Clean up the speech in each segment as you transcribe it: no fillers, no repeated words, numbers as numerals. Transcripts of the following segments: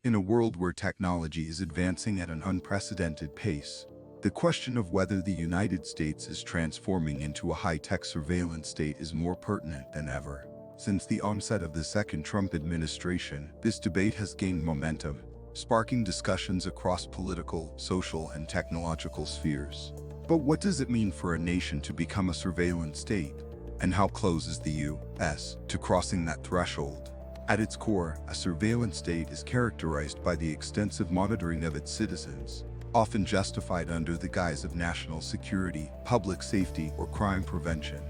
In a world where technology is advancing at an unprecedented pace, the question of whether the United States is transforming into a high-tech surveillance state is more pertinent than ever. Since the onset of the second Trump administration, this debate has gained momentum, sparking discussions across political, social, and technological spheres. But what does it mean for a nation to become a surveillance state? And how close is the U.S. to crossing that threshold? At its core, a surveillance state is characterized by the extensive monitoring of its citizens, often justified under the guise of national security, public safety, or crime prevention.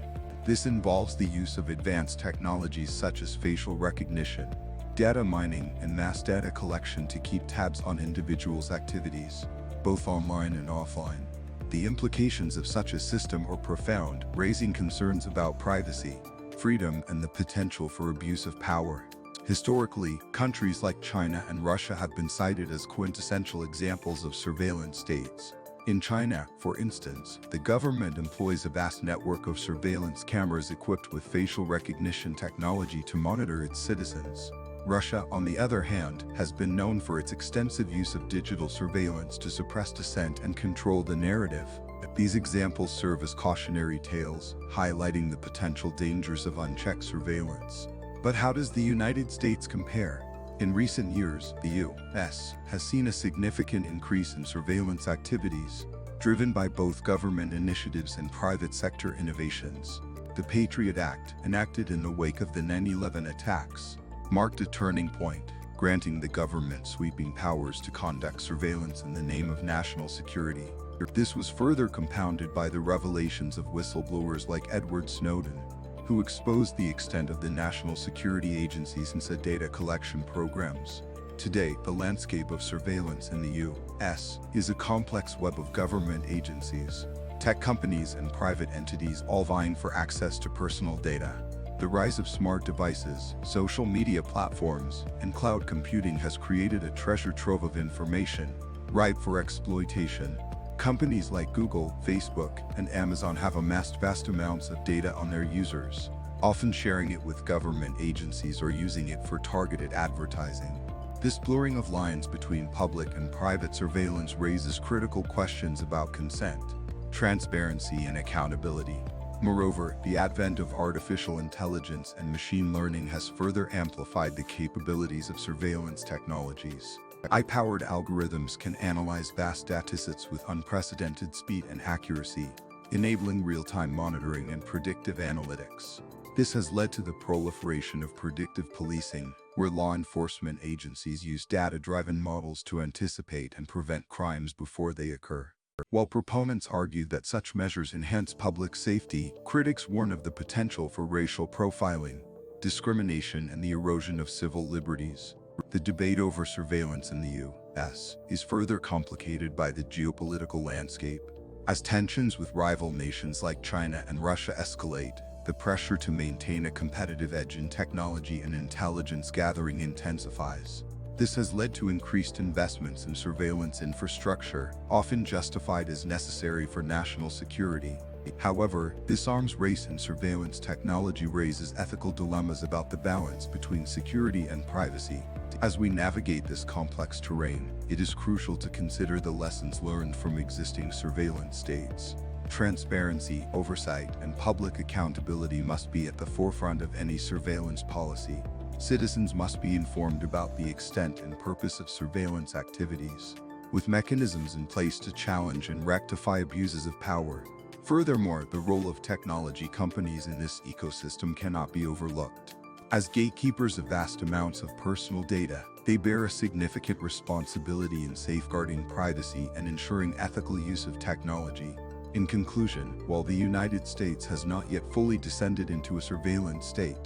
This involves the use of advanced technologies such as facial recognition, data mining, and mass data collection to keep tabs on individuals' activities, both online and offline. The implications of such a system are profound, raising concerns about privacy, freedom, and the potential for abuse of power. Historically, countries like China and Russia have been cited as quintessential examples of surveillance states. In China, for instance, the government employs a vast network of surveillance cameras equipped with facial recognition technology to monitor its citizens. Russia, on the other hand, has been known for its extensive use of digital surveillance to suppress dissent and control the narrative. These examples serve as cautionary tales, highlighting the potential dangers of unchecked surveillance. But how does the United States compare? In recent years, the U.S. has seen a significant increase in surveillance activities, driven by both government initiatives and private sector innovations. The Patriot Act, enacted in the wake of the 9/11 attacks, marked a turning point, granting the government sweeping powers to conduct surveillance in the name of national security. This was further compounded by the revelations of whistleblowers like Edward Snowden, who exposed the extent of the national security agency's data collection programs. Today, the landscape of surveillance in the U.S. is a complex web of government agencies, tech companies, and private entities all vying for access to personal data. The rise of smart devices, social media platforms, and cloud computing has created a treasure trove of information, ripe for exploitation. Companies like Google, Facebook, and Amazon have amassed vast amounts of data on their users, often sharing it with government agencies or using it for targeted advertising. This blurring of lines between public and private surveillance raises critical questions about consent, transparency, and accountability. Moreover, the advent of artificial intelligence and machine learning has further amplified the capabilities of surveillance technologies. AI-powered algorithms can analyze vast datasets with unprecedented speed and accuracy, enabling real-time monitoring and predictive analytics. This has led to the proliferation of predictive policing, where law enforcement agencies use data-driven models to anticipate and prevent crimes before they occur. While proponents argue that such measures enhance public safety, critics warn of the potential for racial profiling, discrimination, and the erosion of civil liberties. The debate over surveillance in the U.S. is further complicated by the geopolitical landscape. As tensions with rival nations like China and Russia escalate, the pressure to maintain a competitive edge in technology and intelligence gathering intensifies. This has led to increased investments in surveillance infrastructure, often justified as necessary for national security. However, this arms race in surveillance technology raises ethical dilemmas about the balance between security and privacy. As we navigate this complex terrain, it is crucial to consider the lessons learned from existing surveillance states. Transparency, oversight, and public accountability must be at the forefront of any surveillance policy. Citizens must be informed about the extent and purpose of surveillance activities, with mechanisms in place to challenge and rectify abuses of power. Furthermore, the role of technology companies in this ecosystem cannot be overlooked. As gatekeepers of vast amounts of personal data, they bear a significant responsibility in safeguarding privacy and ensuring ethical use of technology. In conclusion, while the United States has not yet fully descended into a surveillance state,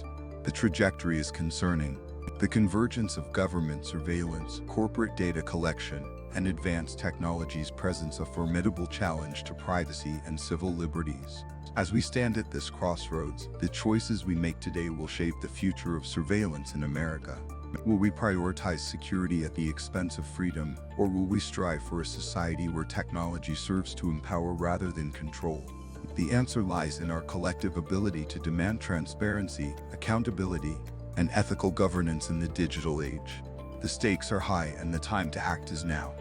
the trajectory is concerning. The convergence of government surveillance, corporate data collection, and advanced technologies presents a formidable challenge to privacy and civil liberties. As we stand at this crossroads, the choices we make today will shape the future of surveillance in America. Will we prioritize security at the expense of freedom, or will we strive for a society where technology serves to empower rather than control? The answer lies in our collective ability to demand transparency, accountability, and ethical governance in the digital age. The stakes are high and the time to act is now.